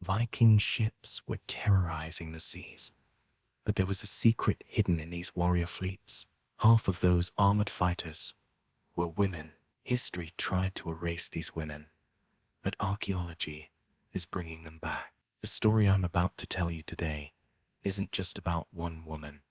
Viking ships were terrorizing the seas. But there was a secret hidden in these warrior fleets. Half of those armored fighters were women. History tried to erase these women, but archaeology is bringing them back. The story I'm about to tell you today isn't just about one woman.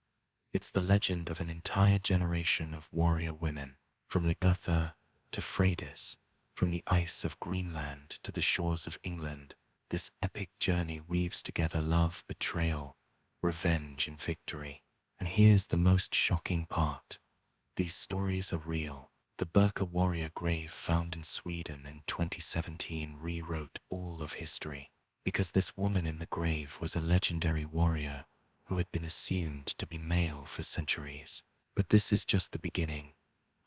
It's the legend of an entire generation of warrior women, from Lagertha to Freydis, from the ice of Greenland to the shores of England. This epic journey weaves together love, betrayal, revenge, and victory. And here's the most shocking part. These stories are real. The Birka warrior grave found in Sweden in 2017 rewrote all of history, because this woman in the grave was a legendary warrior who had been assumed to be male for centuries. But this is just the beginning.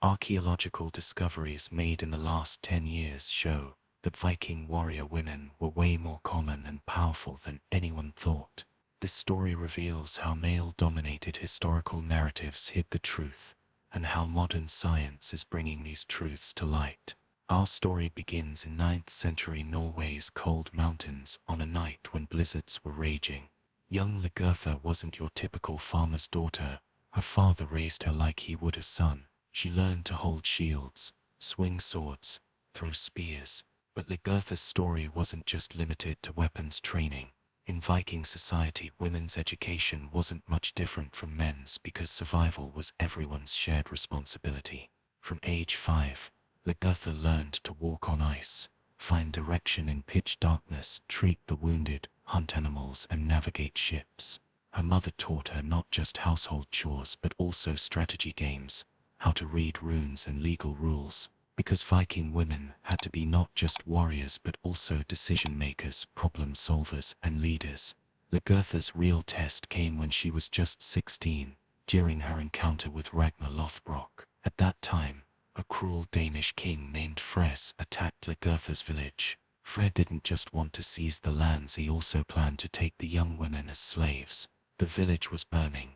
Archaeological discoveries made in the last 10 years show that Viking warrior women were way more common and powerful than anyone thought. This story reveals how male-dominated historical narratives hid the truth, and how modern science is bringing these truths to light. Our story begins in 9th century Norway's cold mountains on a night when blizzards were raging. Young Lagertha wasn't your typical farmer's daughter. Her father raised her like he would a son. She learned to hold shields, swing swords, throw spears. But Lagertha's story wasn't just limited to weapons training. In Viking society, women's education wasn't much different from men's because survival was everyone's shared responsibility. From age 5, Lagertha learned to walk on ice, find direction in pitch darkness, treat the wounded, hunt animals, and navigate ships. Her mother taught her not just household chores but also strategy games, how to read runes and legal rules. Because Viking women had to be not just warriors but also decision makers, problem solvers, and leaders. Lagertha's real test came when she was just 16, during her encounter with Ragnar Lothbrok. At that time, a cruel Danish king named Freydis attacked Lagertha's village. Fred didn't just want to seize the lands, he also planned to take the young women as slaves. The village was burning.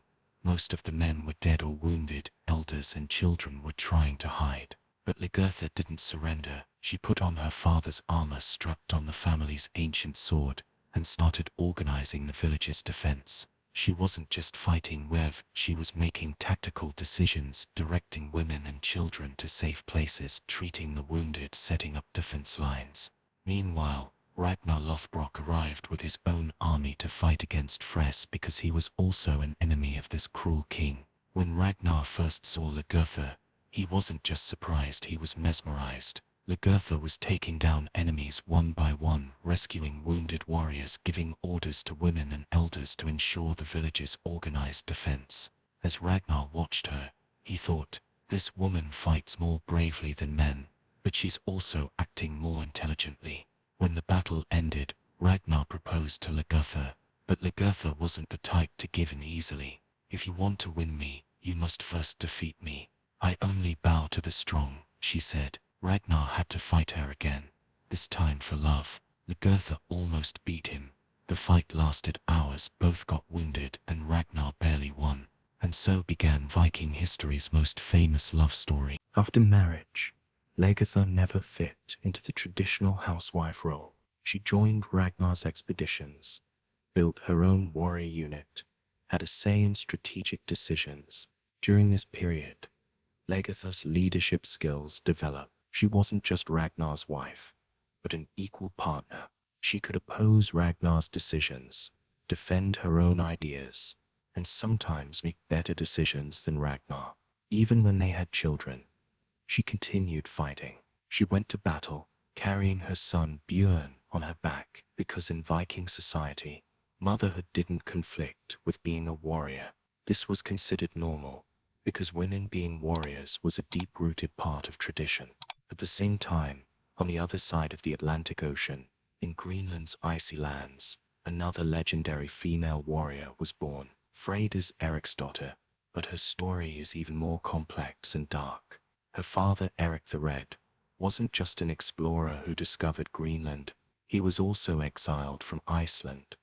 Most of the men were dead or wounded, elders and children were trying to hide. But Lagertha didn't surrender. She put on her father's armor, strapped on the family's ancient sword, and started organizing the village's defense. She wasn't just fighting with, she was making tactical decisions, directing women and children to safe places, treating the wounded, setting up defense lines. Meanwhile, Ragnar Lothbrok arrived with his own army to fight against Freydis because he was also an enemy of this cruel king. When Ragnar first saw Lagertha, he wasn't just surprised, he was mesmerized. Lagertha was taking down enemies one by one, rescuing wounded warriors, giving orders to women and elders to ensure the village's organized defense. As Ragnar watched her, he thought, this woman fights more bravely than men, but she's also acting more intelligently. When the battle ended, Ragnar proposed to Lagertha, but Lagertha wasn't the type to give in easily. If you want to win me, you must first defeat me. I only bow to the strong, she said. Ragnar had to fight her again, this time for love. Lagertha almost beat him. The fight lasted hours, both got wounded, and Ragnar barely won. And so began Viking history's most famous love story. After marriage, Lagertha never fit into the traditional housewife role. She joined Ragnar's expeditions, built her own warrior unit, had a say in strategic decisions. During this period, Lagertha's leadership skills developed. She wasn't just Ragnar's wife, but an equal partner. She could oppose Ragnar's decisions, defend her own ideas, and sometimes make better decisions than Ragnar. Even when they had children, she continued fighting. She went to battle, carrying her son Björn on her back, because in Viking society, motherhood didn't conflict with being a warrior. This was considered normal, because women being warriors was a deep-rooted part of tradition. At the same time, on the other side of the Atlantic Ocean, in Greenland's icy lands, another legendary female warrior was born, Freydis Eriksdotter, but her story is even more complex and dark. Her father, Erik the Red, wasn't just an explorer who discovered Greenland, he was also exiled from Iceland,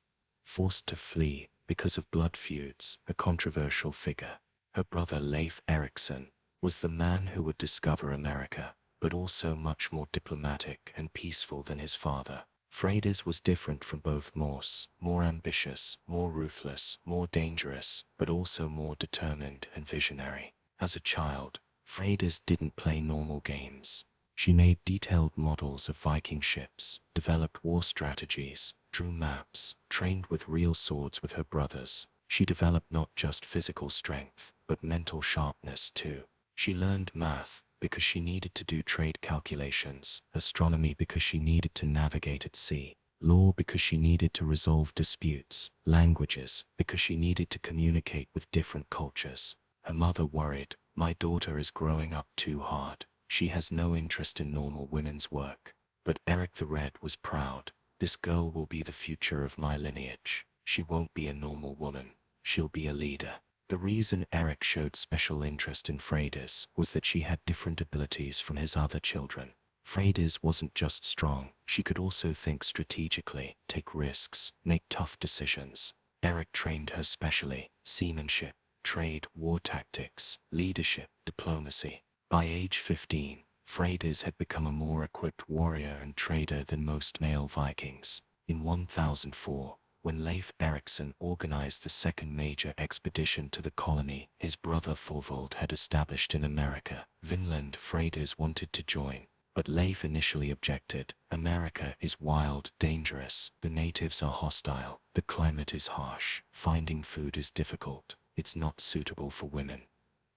forced to flee because of blood feuds, a controversial figure. Her brother Leif Erikson was the man who would discover America, but also much more diplomatic and peaceful than his father. Freydis was different from both Norse, more ambitious, more ruthless, more dangerous, but also more determined and visionary. As a child, Freydis didn't play normal games. She made detailed models of Viking ships, developed war strategies, drew maps, trained with real swords with her brothers. She developed not just physical strength, but mental sharpness too. She learned math because she needed to do trade calculations, astronomy because she needed to navigate at sea, law because she needed to resolve disputes, languages because she needed to communicate with different cultures. Her mother worried, "My daughter is growing up too hard. She has no interest in normal women's work." But Eric the Red was proud. "This girl will be the future of my lineage. She won't be a normal woman. She'll be a leader." The reason Eric showed special interest in Freydis was that she had different abilities from his other children. Freydis wasn't just strong, she could also think strategically, take risks, make tough decisions. Eric trained her specially: seamanship, trade, war tactics, leadership, diplomacy. By age 15, Freydis had become a more equipped warrior and trader than most male Vikings. In 1004, when Leif Erikson organized the second major expedition to the colony his brother Thorvald had established in America, Vinland, Freydis wanted to join. But Leif initially objected. "America is wild, dangerous, the natives are hostile, the climate is harsh, finding food is difficult, it's not suitable for women."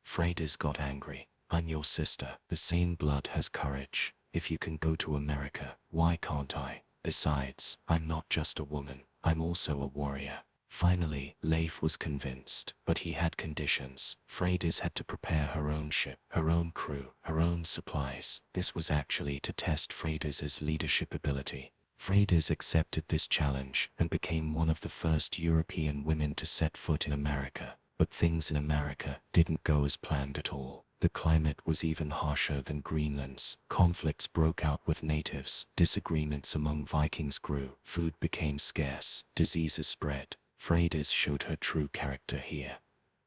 Freydis got angry. "I'm your sister, the same blood has courage. If you can go to America, why can't I? Besides, I'm not just a woman, I'm also a warrior." Finally, Leif was convinced, but he had conditions. Freydis had to prepare her own ship, her own crew, her own supplies. This was actually to test Freydis's leadership ability. Freydis accepted this challenge and became one of the first European women to set foot in America. But things in America didn't go as planned at all. The climate was even harsher than Greenland's. Conflicts broke out with natives, disagreements among Vikings grew, food became scarce, diseases spread. Freydis showed her true character here.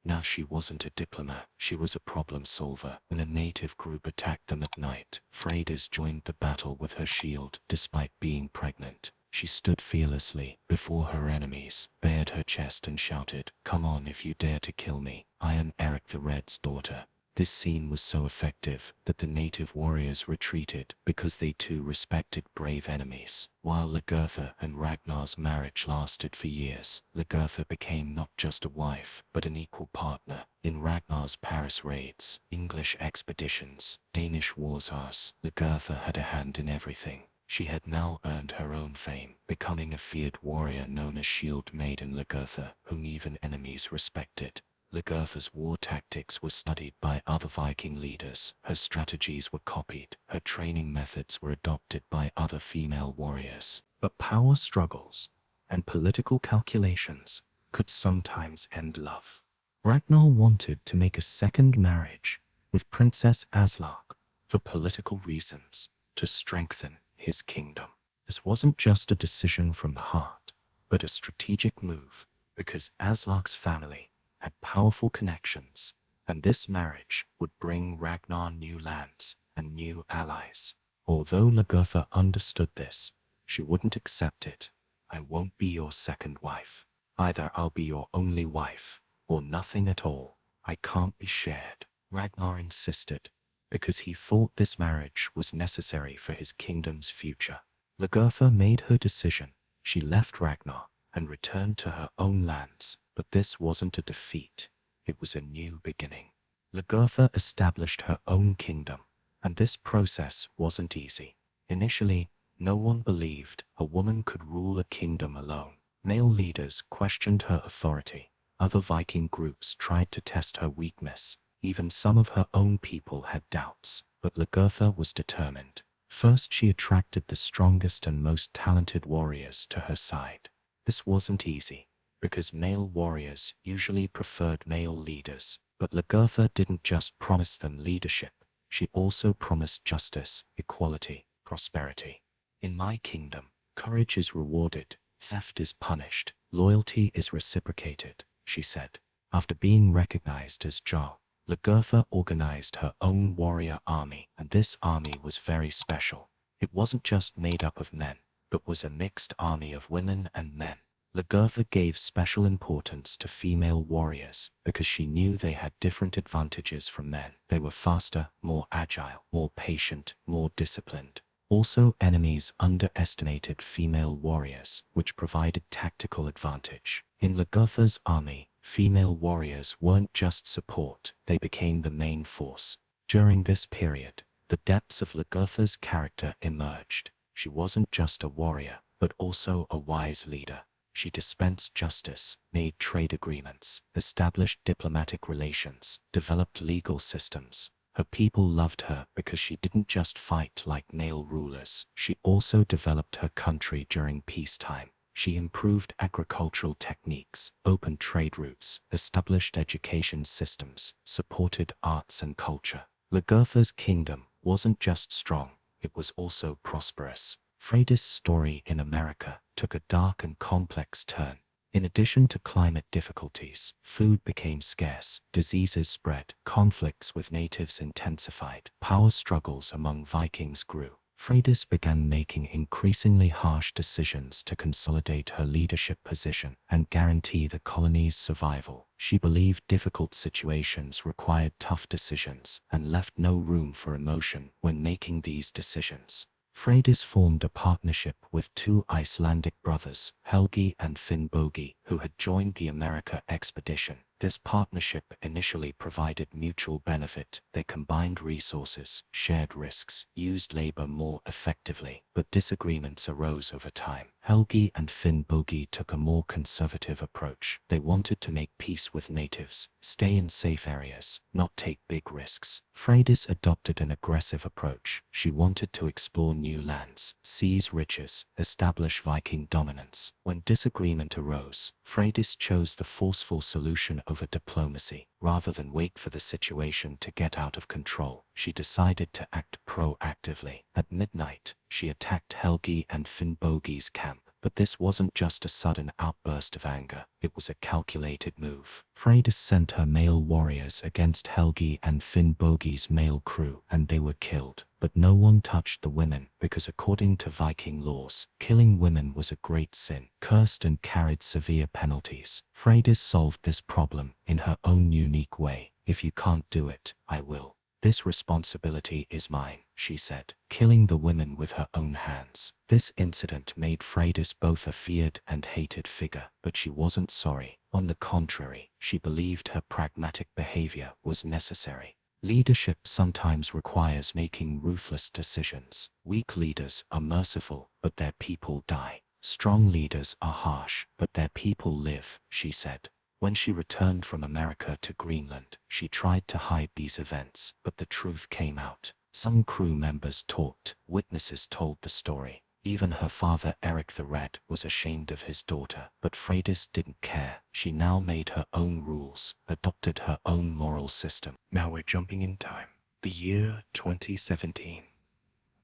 Now she wasn't a diplomat, she was a problem solver. When a native group attacked them at night, Freydis joined the battle with her shield, despite being pregnant. She stood fearlessly before her enemies, bared her chest and shouted, "Come on if you dare to kill me. I am Eric the Red's daughter." This scene was so effective that the native warriors retreated because they too respected brave enemies. While Lagertha and Ragnar's marriage lasted for years, Lagertha became not just a wife, but an equal partner. In Ragnar's Paris raids, English expeditions, Danish warsars, Lagertha had a hand in everything. She had now earned her own fame, becoming a feared warrior known as Shieldmaiden Lagertha, whom even enemies respected. Lagertha's war tactics were studied by other Viking leaders, her strategies were copied, her training methods were adopted by other female warriors. But power struggles and political calculations could sometimes end love. Ragnar wanted to make a second marriage with Princess Aslak for political reasons, to strengthen his kingdom. This wasn't just a decision from the heart, but a strategic move, because Aslak's family had powerful connections, and this marriage would bring Ragnar new lands and new allies. Although Lagertha understood this, she wouldn't accept it. "I won't be your second wife. Either I'll be your only wife, or nothing at all. I can't be shared." Ragnar insisted, because he thought this marriage was necessary for his kingdom's future. Lagertha made her decision. She left Ragnar and returned to her own lands. But this wasn't a defeat, it was a new beginning. Lagertha established her own kingdom, and this process wasn't easy. Initially, no one believed a woman could rule a kingdom alone. Male leaders questioned her authority. Other Viking groups tried to test her weakness. Even some of her own people had doubts, but Lagertha was determined. First, she attracted the strongest and most talented warriors to her side. This wasn't easy, because male warriors usually preferred male leaders. But Lagertha didn't just promise them leadership, she also promised justice, equality, prosperity. "In my kingdom, courage is rewarded, theft is punished, loyalty is reciprocated," she said. After being recognized as Jarl, Lagertha organized her own warrior army, and this army was very special. It wasn't just made up of men. but was a mixed army of women and men. Lagertha gave special importance to female warriors because she knew they had different advantages from men. They were faster, more agile, more patient, more disciplined. Also, enemies underestimated female warriors, which provided tactical advantage. In Lagertha's army, female warriors weren't just support, they became the main force. During this period, the depths of Lagertha's character emerged. She wasn't just a warrior, but also a wise leader. She dispensed justice, made trade agreements, established diplomatic relations, developed legal systems. Her people loved her because she didn't just fight like male rulers. She also developed her country during peacetime. She improved agricultural techniques, opened trade routes, established education systems, supported arts and culture. Lagertha's kingdom wasn't just strong, it was also prosperous. Freydis' story in America took a dark and complex turn. In addition to climate difficulties, food became scarce, diseases spread, conflicts with natives intensified, power struggles among Vikings grew. Freydis began making increasingly harsh decisions to consolidate her leadership position and guarantee the colony's survival. She believed difficult situations required tough decisions and left no room for emotion when making these decisions. Freydis formed a partnership with two Icelandic brothers, Helgi and Finnbogi, who had joined the America expedition. This partnership initially provided mutual benefit. They combined resources, shared risks, used labor more effectively, but disagreements arose over time. Helgi and Finnbogi took a more conservative approach. They wanted to make peace with natives, stay in safe areas, not take big risks. Freydis adopted an aggressive approach. She wanted to explore new lands, seize riches, establish Viking dominance. When disagreement arose, Freydis chose the forceful solution over diplomacy. Rather than wait for the situation to get out of control, she decided to act proactively. At midnight, she attacked Helgi and Finnbogi's camp. But this wasn't just a sudden outburst of anger, it was a calculated move. Freydis sent her male warriors against Helgi and Finnbogi's male crew, and they were killed. But no one touched the women, because according to Viking laws, killing women was a great sin, cursed and carried severe penalties. Freydis solved this problem in her own unique way. If you can't do it, I will. This responsibility is mine, she said, killing the women with her own hands. This incident made Freydis both a feared and hated figure, but she wasn't sorry. On the contrary, she believed her pragmatic behavior was necessary. Leadership sometimes requires making ruthless decisions. Weak leaders are merciful, but their people die. Strong leaders are harsh, but their people live, she said. When she returned from America to Greenland, she tried to hide these events, but the truth came out. Some crew members talked, witnesses told the story. Even her father Eric the Red was ashamed of his daughter, but Freydis didn't care. She now made her own rules, adopted her own moral system. Now we're jumping in time. The year 2017.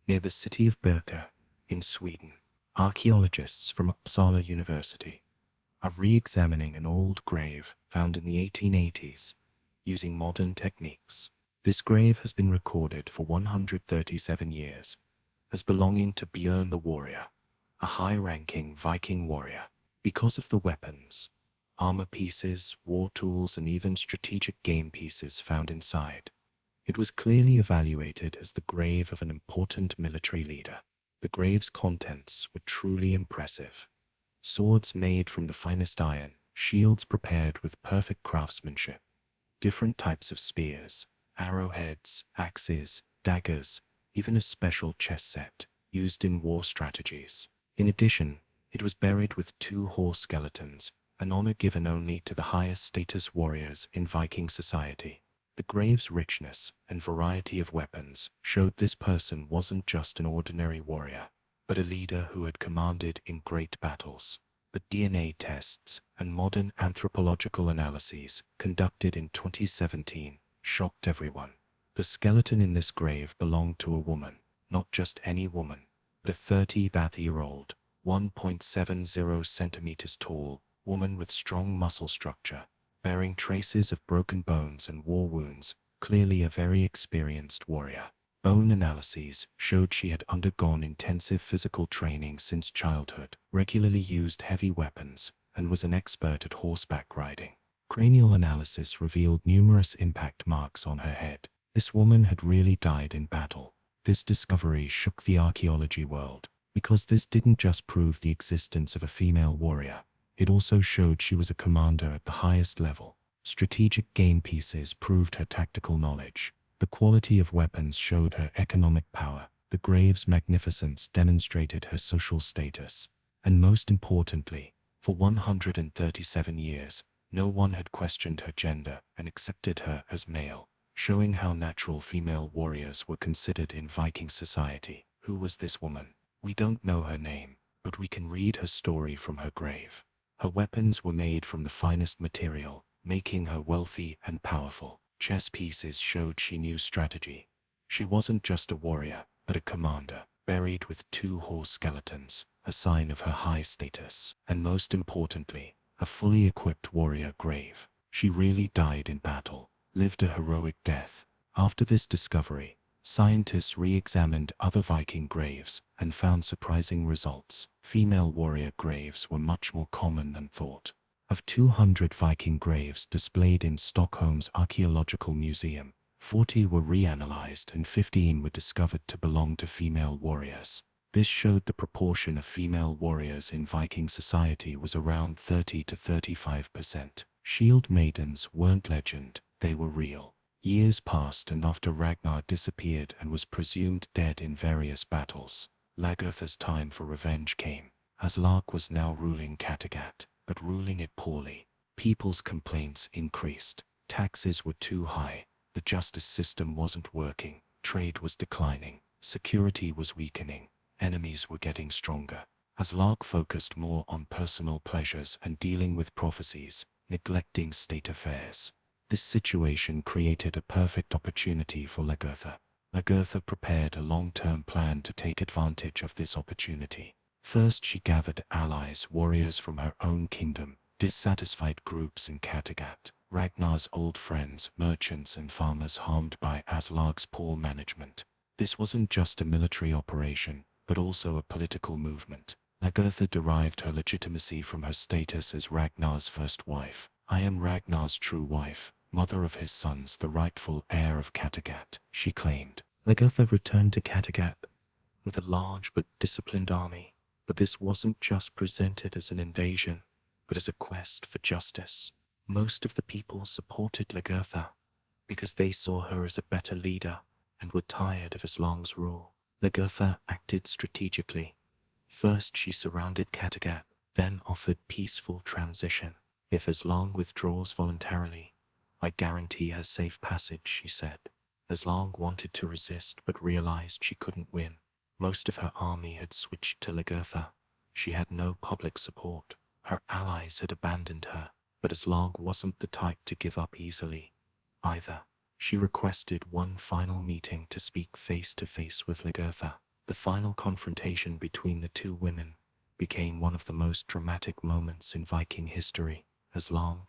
Near the city of Birka, in Sweden, archaeologists from Uppsala University are re-examining an old grave found in the 1880s using modern techniques. This grave has been recorded for 137 years as belonging to Björn the Warrior, a high-ranking Viking warrior. Because of the weapons, armor pieces, war tools, and even strategic game pieces found inside, it was clearly evaluated as the grave of an important military leader. The grave's contents were truly impressive. Swords made from the finest iron, shields prepared with perfect craftsmanship, different types of spears, arrowheads, axes, daggers, even a special chess set used in war strategies. In addition, it was buried with 2 horse skeletons, an honor given only to the highest status warriors in Viking society. The grave's richness and variety of weapons showed this person wasn't just an ordinary warrior, but a leader who had commanded in great battles. The DNA tests and modern anthropological analyses conducted in 2017 shocked everyone. The skeleton in this grave belonged to a woman, not just any woman, but a 30-year-old, 1.70 centimeters tall woman with strong muscle structure, bearing traces of broken bones and war wounds, clearly a very experienced warrior. Bone analyses showed she had undergone intensive physical training since childhood, regularly used heavy weapons, and was an expert at horseback riding. Cranial analysis revealed numerous impact marks on her head. This woman had really died in battle. This discovery shook the archaeology world, because this didn't just prove the existence of a female warrior, it also showed she was a commander at the highest level. Strategic game pieces proved her tactical knowledge. The quality of weapons showed her economic power. The grave's magnificence demonstrated her social status. And most importantly, for 137 years, no one had questioned her gender and accepted her as male, showing how natural female warriors were considered in Viking society. Who was this woman? We don't know her name, but we can read her story from her grave. Her weapons were made from the finest material, making her wealthy and powerful. Chess pieces showed she knew strategy. She wasn't just a warrior, but a commander, buried with 2 horse skeletons, a sign of her high status. And most importantly, a fully equipped warrior grave. She really died in battle, lived a heroic death. After this discovery, scientists re-examined other Viking graves and found surprising results. Female warrior graves were much more common than thought. Of 200 Viking graves displayed in Stockholm's Archaeological Museum, 40 were reanalyzed and 15 were discovered to belong to female warriors. This showed the proportion of female warriors in Viking society was around 30 to 35%. Shieldmaidens weren't legend, they were real. Years passed, and after Ragnar disappeared and was presumed dead in various battles, Lagertha's time for revenge came. Aslak was now ruling Kattegat, but ruling it poorly. People's complaints increased. Taxes were too high. The justice system wasn't working. Trade was declining. Security was weakening. Enemies were getting stronger. Aslak focused more on personal pleasures and dealing with prophecies, neglecting state affairs. This situation created a perfect opportunity for Lagertha. Lagertha prepared a long-term plan to take advantage of this opportunity. First, she gathered allies, warriors from her own kingdom, dissatisfied groups in Kattegat, Ragnar's old friends, merchants and farmers harmed by Aslak's poor management. This wasn't just a military operation, but also a political movement. Lagertha derived her legitimacy from her status as Ragnar's first wife. "I am Ragnar's true wife, mother of his sons, the rightful heir of Kattegat," she claimed. Lagertha returned to Kattegat with a large but disciplined army. But this wasn't just presented as an invasion, but as a quest for justice. Most of the people supported Lagertha because they saw her as a better leader and were tired of Islang's rule. Lagertha acted strategically. First, she surrounded Kattegat, then offered peaceful transition. "If Islang withdraws voluntarily, I guarantee her safe passage," she said. Islang wanted to resist but realized she couldn't win. Most of her army had switched to Lagertha. She had no public support. Her allies had abandoned her, but Islang wasn't the type to give up easily either. She requested one final meeting to speak face-to-face with Lagertha. The final confrontation between the 2 women became one of the most dramatic moments in Viking history. "Islang,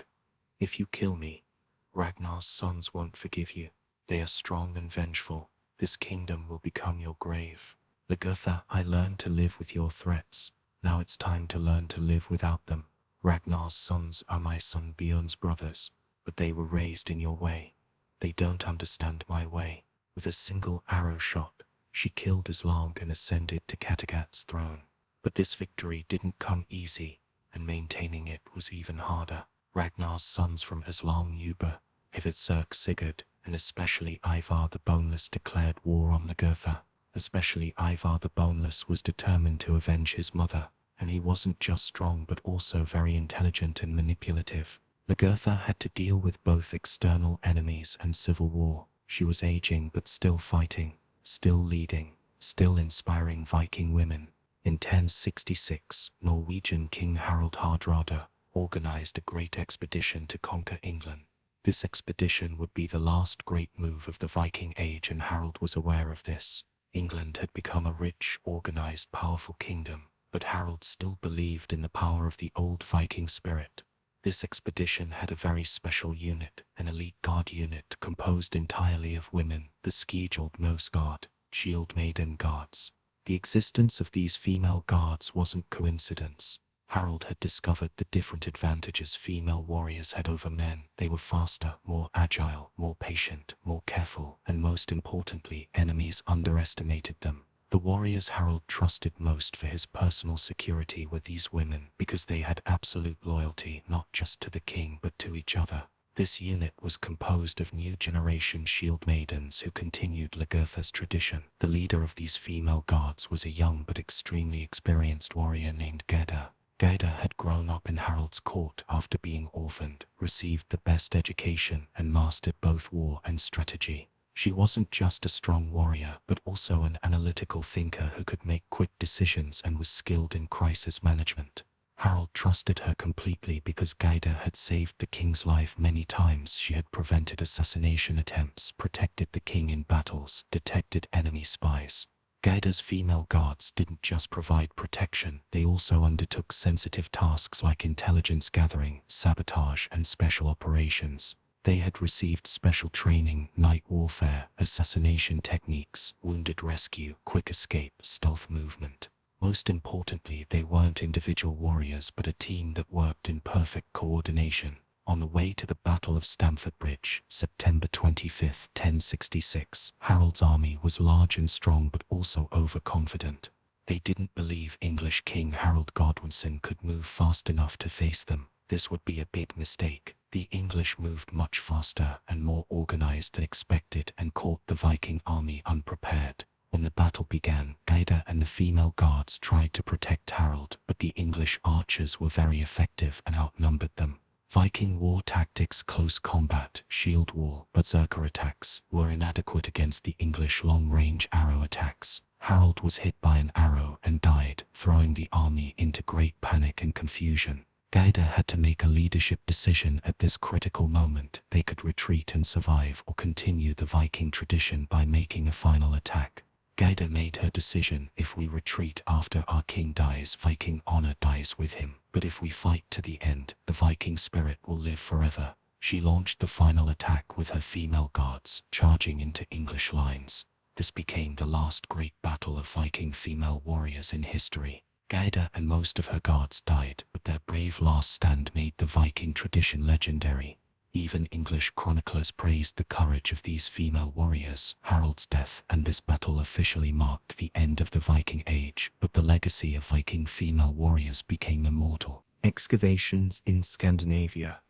if you kill me, Ragnar's sons won't forgive you. They are strong and vengeful. This kingdom will become your grave. Lagertha, I learned to live with your threats. Now it's time to learn to live without them. Ragnar's sons are my son Bjorn's brothers, but they were raised in your way. They don't understand my way." With a single arrow shot, she killed Islang and ascended to Kattegat's throne. But this victory didn't come easy, and maintaining it was even harder. Ragnar's sons from Islang Uber, Hivitsirk Sigurd, and especially Ivar the Boneless declared war on Lagertha. Especially Ivar the Boneless was determined to avenge his mother, and he wasn't just strong but also very intelligent and manipulative. Lagertha had to deal with both external enemies and civil war. She was aging but still fighting, still leading, still inspiring Viking women. In 1066, Norwegian King Harald Hardrada organized a great expedition to conquer England. This expedition would be the last great move of the Viking Age, and Harald was aware of this. England had become a rich, organized, powerful kingdom, but Harald still believed in the power of the old Viking spirit. This expedition had a very special unit, an elite god unit composed entirely of women, the Skjold god, Shieldmaiden gods. The existence of these female gods wasn't coincidence. Harald had discovered the different advantages female warriors had over men. They were faster, more agile, more patient, more careful, and most importantly, enemies underestimated them. The warriors Harald trusted most for his personal security were these women, because they had absolute loyalty not just to the king but to each other. This unit was composed of new generation Shieldmaidens who continued Lagertha's tradition. The leader of these female gods was a young but extremely experienced warrior named Gerda. Gerda had grown up in Harald's court after being orphaned, received the best education, and mastered both war and strategy. She wasn't just a strong warrior, but also an analytical thinker who could make quick decisions and was skilled in crisis management. Harald trusted her completely because Gerda had saved the king's life many times. She had prevented assassination attempts, protected the king in battles, detected enemy spies. Gerda's female guards didn't just provide protection, they also undertook sensitive tasks like intelligence gathering, sabotage, and special operations. They had received special training, night warfare, assassination techniques, wounded rescue, quick escape, stealth movement. Most importantly, they weren't individual warriors but a team that worked in perfect coordination. On the way to the Battle of Stamford Bridge, September 25, 1066, Harold's army was large and strong but also overconfident. They didn't believe English King Harald Godwinson could move fast enough to face them. This would be a big mistake. The English moved much faster and more organized than expected and caught the Viking army unprepared. When the battle began, Gerda and the female guards tried to protect Harald, but the English archers were very effective and outnumbered them. Viking war tactics, close combat, shield wall, berserker attacks, were inadequate against the English long-range arrow attacks. Harald was hit by an arrow and died, throwing the army into great panic and confusion. Gerda had to make a leadership decision at this critical moment. They could retreat and survive or continue the Viking tradition by making a final attack. Gerda made her decision: if we retreat after our king dies, Viking honor dies with him. But if we fight to the end, the Viking spirit will live forever. She launched the final attack with her female guards, charging into English lines. This became the last great battle of Viking female warriors in history. Gerda and most of her guards died, but their brave last stand made the Viking tradition legendary. Even English chroniclers praised the courage of these female warriors. Harald's death and this battle officially marked the end of the Viking Age, but the legacy of Viking female warriors became immortal. Excavations in Scandinavia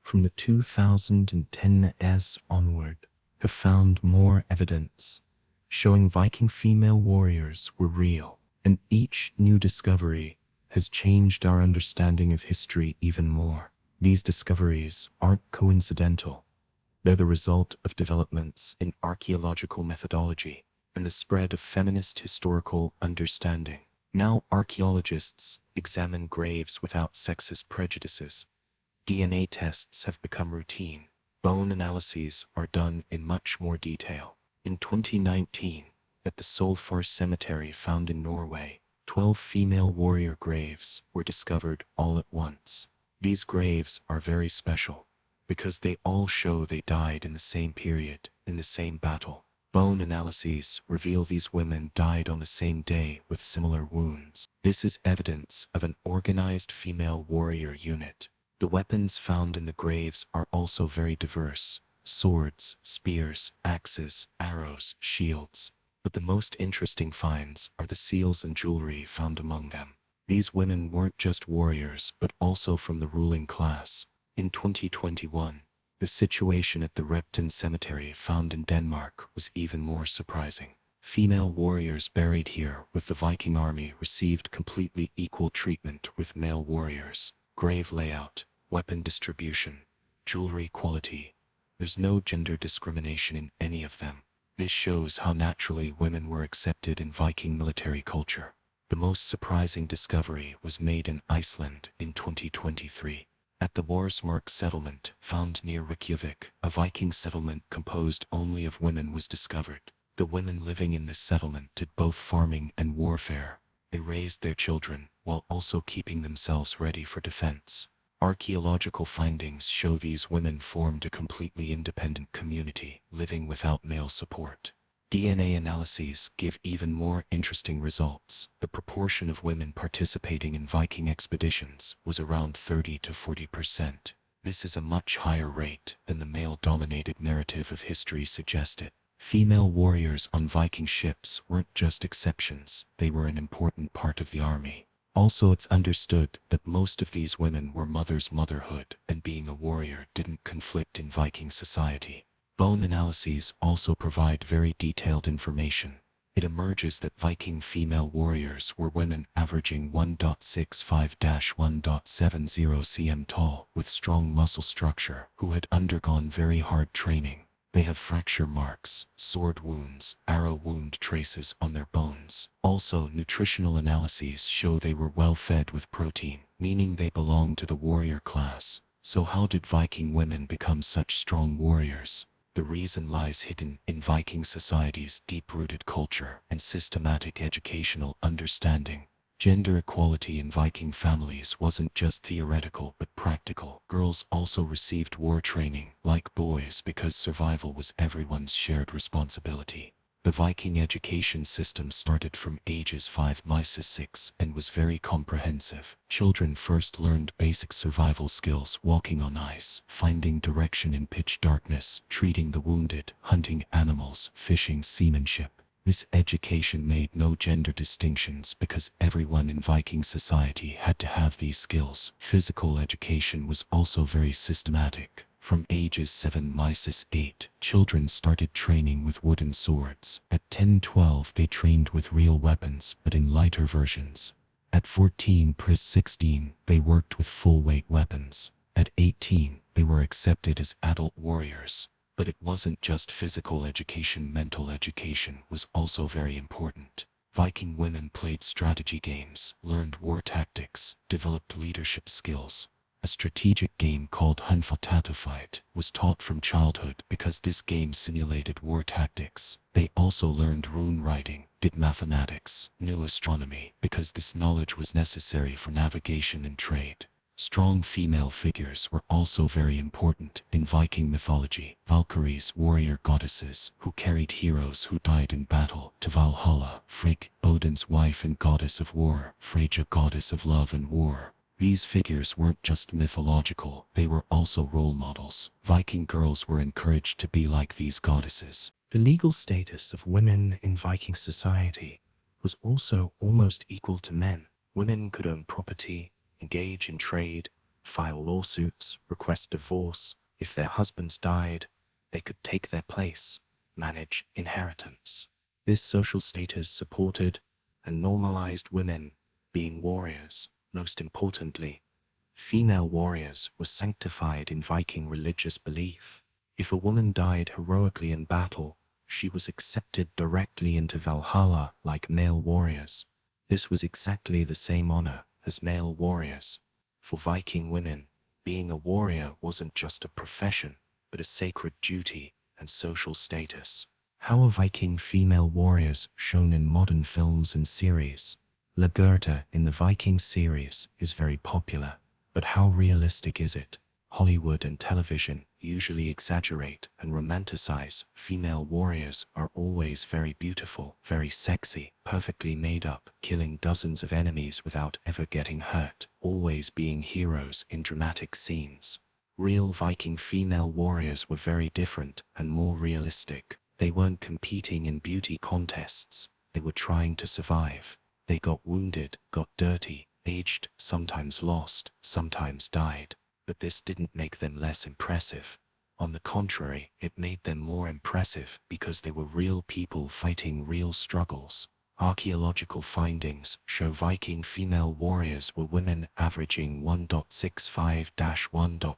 from the 2010s onward have found more evidence showing Viking female warriors were real, and each new discovery has changed our understanding of history even more. These discoveries aren't coincidental. They're the result of developments in archaeological methodology and the spread of feminist historical understanding. Now archaeologists examine graves without sexist prejudices. DNA tests have become routine. Bone analyses are done in much more detail. In 2019, at the Solør cemetery found in Norway, 12 female warrior graves were discovered all at once. These graves are very special because they all show they died in the same period, in the same battle. Bone analyses reveal these women died on the same day with similar wounds. This is evidence of an organized female warrior unit. The weapons found in the graves are also very diverse: swords, spears, axes, arrows, shields. But the most interesting finds are the seals and jewelry found among them. These women weren't just warriors, but also from the ruling class. In 2021, the situation at the Repton cemetery found in Denmark was even more surprising. Female warriors buried here with the Viking army received completely equal treatment with male warriors. Grave layout, weapon distribution, jewelry quality. There's no gender discrimination in any of them. This shows how naturally women were accepted in Viking military culture. The most surprising discovery was made in Iceland in 2023. At the Þórsmörk settlement, found near Reykjavik, a Viking settlement composed only of women was discovered. The women living in this settlement did both farming and warfare. They raised their children, while also keeping themselves ready for defense. Archaeological findings show these women formed a completely independent community, living without male support. DNA analyses give even more interesting results. The proportion of women participating in Viking expeditions was around 30 to 40%. This is a much higher rate than the male-dominated narrative of history suggested. Female warriors on Viking ships weren't just exceptions, they were an important part of the army. Also, it's understood that most of these women were motherhood, and being a warrior didn't conflict in Viking society. Bone analyses also provide very detailed information. It emerges that Viking female warriors were women averaging 1.65-1.70 cm tall, with strong muscle structure, who had undergone very hard training. They have fracture marks, sword wounds, arrow wound traces on their bones. Also, nutritional analyses show they were well fed with protein, meaning they belonged to the warrior class. So how did Viking women become such strong warriors? The reason lies hidden in Viking society's deep-rooted culture and systematic educational understanding. Gender equality in Viking families wasn't just theoretical but practical. Girls also received war training, like boys, because survival was everyone's shared responsibility. The Viking education system started from ages 5–6 and was very comprehensive. Children first learned basic survival skills: walking on ice, finding direction in pitch darkness, treating the wounded, hunting animals, fishing, seamanship. This education made no gender distinctions because everyone in Viking society had to have these skills. Physical education was also very systematic. From ages 7–8, children started training with wooden swords. At 10–12, they trained with real weapons, but in lighter versions. At 14–16, they worked with full-weight weapons. At 18, they were accepted as adult warriors. But it wasn't just physical education. Mental education was also very important. Viking women played strategy games, learned war tactics, developed leadership skills. A strategic game called Hunfatatafite was taught from childhood because this game simulated war tactics. They also learned rune writing, did mathematics, knew astronomy, because this knowledge was necessary for navigation and trade. Strong female figures were also very important in Viking mythology. Valkyries, warrior goddesses, who carried heroes who died in battle to Valhalla. Frigg, Odin's wife and goddess of war. Freyja, goddess of love and war. These figures weren't just mythological, they were also role models. Viking girls were encouraged to be like these goddesses. The legal status of women in Viking society was also almost equal to men. Women could own property, engage in trade, file lawsuits, request divorce. If their husbands died, they could take their place, manage inheritance. This social status supported and normalized women being warriors. Most importantly, female warriors were sanctified in Viking religious belief. If a woman died heroically in battle, she was accepted directly into Valhalla like male warriors. This was exactly the same honor as male warriors. For Viking women, being a warrior wasn't just a profession, but a sacred duty and social status. How are Viking female warriors shown in modern films and series? Lagertha in the Viking series is very popular, but how realistic is it? Hollywood and television usually exaggerate and romanticize. Female warriors are always very beautiful, very sexy, perfectly made up, killing dozens of enemies without ever getting hurt, always being heroes in dramatic scenes. Real Viking female warriors were very different and more realistic. They weren't competing in beauty contests, they were trying to survive. They got wounded, got dirty, aged, sometimes lost, sometimes died. But this didn't make them less impressive. On the contrary, it made them more impressive because they were real people fighting real struggles. Archaeological findings show Viking female warriors were women averaging 1.65–1.70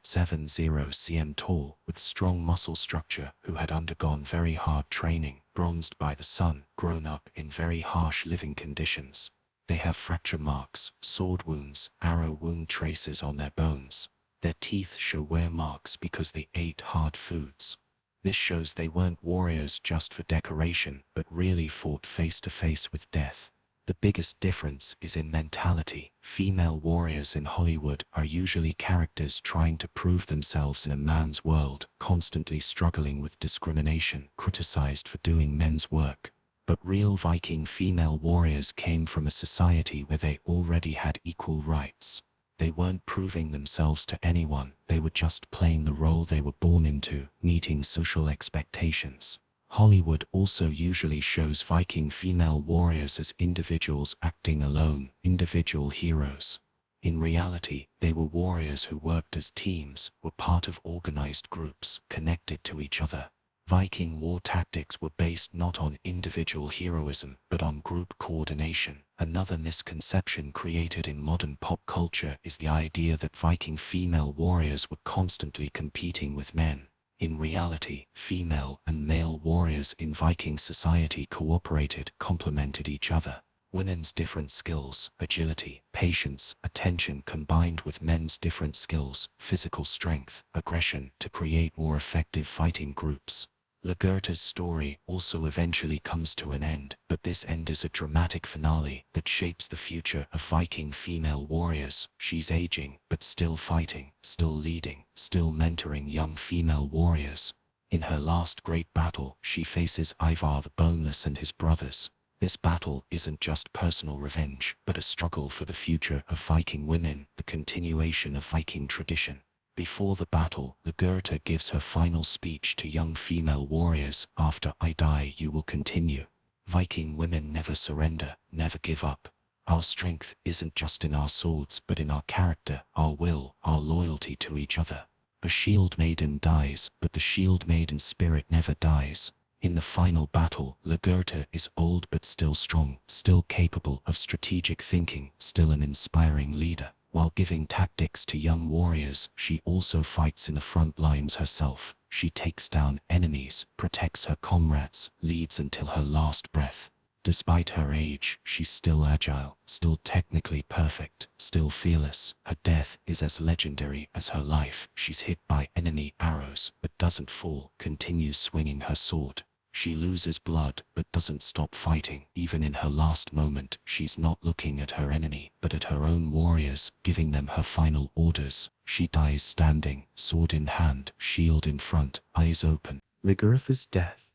cm tall, with strong muscle structure, who had undergone very hard training, bronzed by the sun, grown up in very harsh living conditions. They have fracture marks, sword wounds, arrow wound traces on their bones. Their teeth show wear marks because they ate hard foods. This shows they weren't warriors just for decoration, but really fought face to face with death. The biggest difference is in mentality. Female warriors in Hollywood are usually characters trying to prove themselves in a man's world, constantly struggling with discrimination, criticized for doing men's work. But real Viking female warriors came from a society where they already had equal rights. They weren't proving themselves to anyone, they were just playing the role they were born into, meeting social expectations. Hollywood also usually shows Viking female warriors as individuals acting alone, individual heroes. In reality, they were warriors who worked as teams, were part of organized groups, connected to each other. Viking war tactics were based not on individual heroism, but on group coordination. Another misconception created in modern pop culture is the idea that Viking female warriors were constantly competing with men. In reality, female and male warriors in Viking society cooperated, complemented each other. Women's different skills, agility, patience, attention combined with men's different skills, physical strength, aggression to create more effective fighting groups. Lagertha's story also eventually comes to an end, but this end is a dramatic finale that shapes the future of Viking female warriors. She's aging, but still fighting, still leading, still mentoring young female warriors. In her last great battle, she faces Ivar the Boneless and his brothers. This battle isn't just personal revenge, but a struggle for the future of Viking women, the continuation of Viking tradition. Before the battle, Lagertha gives her final speech to young female warriors: "After I die, you will continue." Viking women never surrender, never give up. Our strength isn't just in our swords, but in our character, our will, our loyalty to each other. A shield maiden dies, but the shield maiden spirit never dies. In the final battle, Lagertha is old but still strong, still capable of strategic thinking, still an inspiring leader. While giving tactics to young warriors, she also fights in the front lines herself. She takes down enemies, protects her comrades, leads until her last breath. Despite her age, she's still agile, still technically perfect, still fearless. Her death is as legendary as her life. She's hit by enemy arrows, but doesn't fall, continues swinging her sword. She loses blood, but doesn't stop fighting. Even in her last moment, she's not looking at her enemy, but at her own warriors, giving them her final orders. She dies standing, sword in hand, shield in front, eyes open. Lagertha's death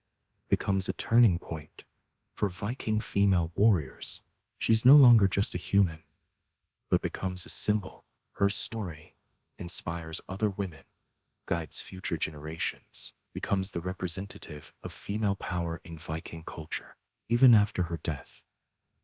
becomes a turning point for Viking female warriors. She's no longer just a human, but becomes a symbol. Her story inspires other women, guides future generations, becomes the representative of female power in Viking culture. Even after her death,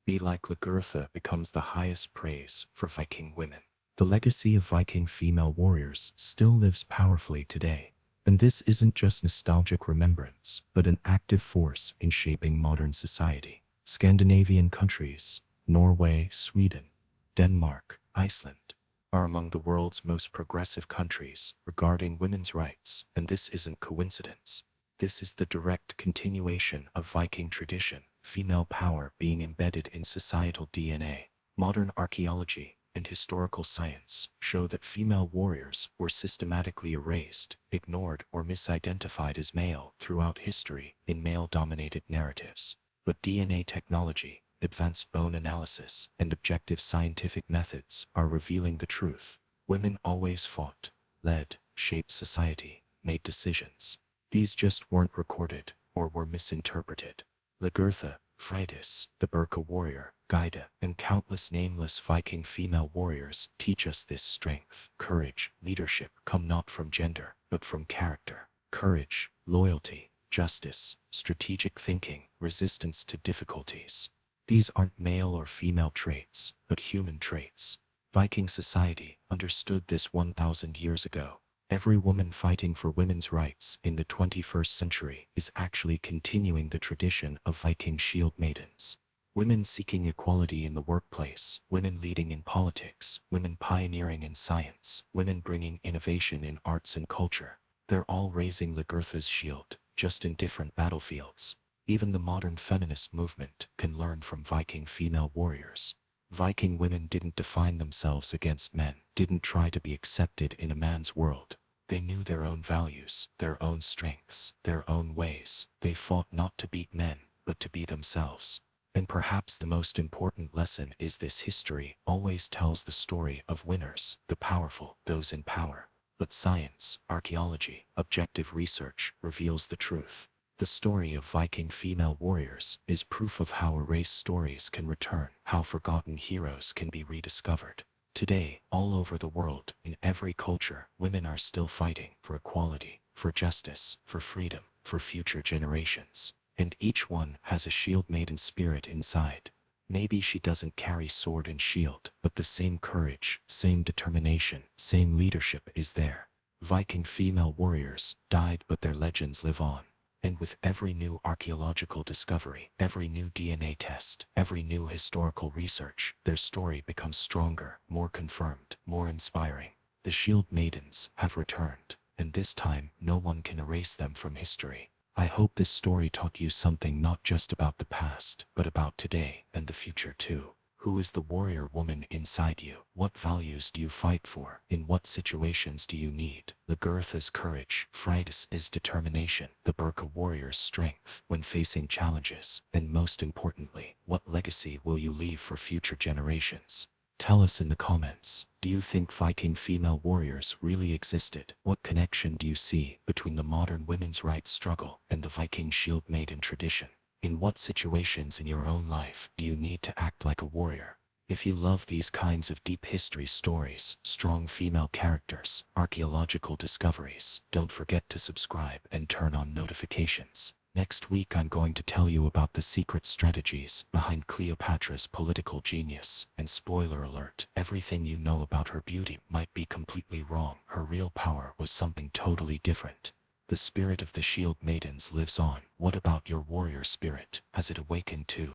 Be Like Lagertha becomes the highest praise for Viking women. The legacy of Viking female warriors still lives powerfully today, and this isn't just nostalgic remembrance, but an active force in shaping modern society. Scandinavian countries, Norway, Sweden, Denmark, Iceland, are among the world's most progressive countries regarding women's rights, and this isn't coincidence. This is the direct continuation of Viking tradition, female power being embedded in societal DNA. Modern archaeology and historical science show that female warriors were systematically erased, ignored, or misidentified as male throughout history in male-dominated narratives. But DNA technology, advanced bone analysis, and objective scientific methods are revealing the truth. Women always fought, led, shaped society, made decisions. These just weren't recorded or were misinterpreted. Lagertha, Freydis, the Birka warrior, Gaida, and countless nameless Viking female warriors teach us this strength. Courage, leadership come not from gender, but from character. Courage, loyalty, justice, strategic thinking, resistance to difficulties. These aren't male or female traits, but human traits. Viking society understood this 1,000 years ago. Every woman fighting for women's rights in the 21st century is actually continuing the tradition of Viking shield maidens. Women seeking equality in the workplace, women leading in politics, women pioneering in science, women bringing innovation in arts and culture. They're all raising Lagertha's shield, just in different battlefields. Even the modern feminist movement can learn from Viking female warriors. Viking women didn't define themselves against men, didn't try to be accepted in a man's world. They knew their own values, their own strengths, their own ways. They fought not to beat men, but to be themselves. And perhaps the most important lesson is this: history always tells the story of winners, the powerful, those in power. But science, archaeology, objective research reveals the truth. The story of Viking female warriors is proof of how erased stories can return, how forgotten heroes can be rediscovered. Today, all over the world, in every culture, women are still fighting for equality, for justice, for freedom, for future generations. And each one has a shield maiden spirit inside. Maybe she doesn't carry sword and shield, but the same courage, same determination, same leadership is there. Viking female warriors died, but their legends live on. And with every new archaeological discovery, every new DNA test, every new historical research, their story becomes stronger, more confirmed, more inspiring. The shield maidens have returned, and this time no one can erase them from history. I hope this story taught you something, not just about the past, but about today and the future too. Who is the warrior woman inside you? What values do you fight for? In what situations do you need Lagertha's courage, Freydis' determination, the Birka warrior's strength when facing challenges? And most importantly, what legacy will you leave for future generations? Tell us in the comments. Do you think Viking female warriors really existed? What connection do you see between the modern women's rights struggle and the Viking shield maiden tradition? In what situations in your own life do you need to act like a warrior? If you love these kinds of deep history stories, strong female characters, archaeological discoveries, don't forget to subscribe and turn on notifications. Next week I'm going to tell you about the secret strategies behind Cleopatra's political genius. And spoiler alert, everything you know about her beauty might be completely wrong. Her real power was something totally different. The spirit of the shield maidens lives on. What about your warrior spirit? Has it awakened too?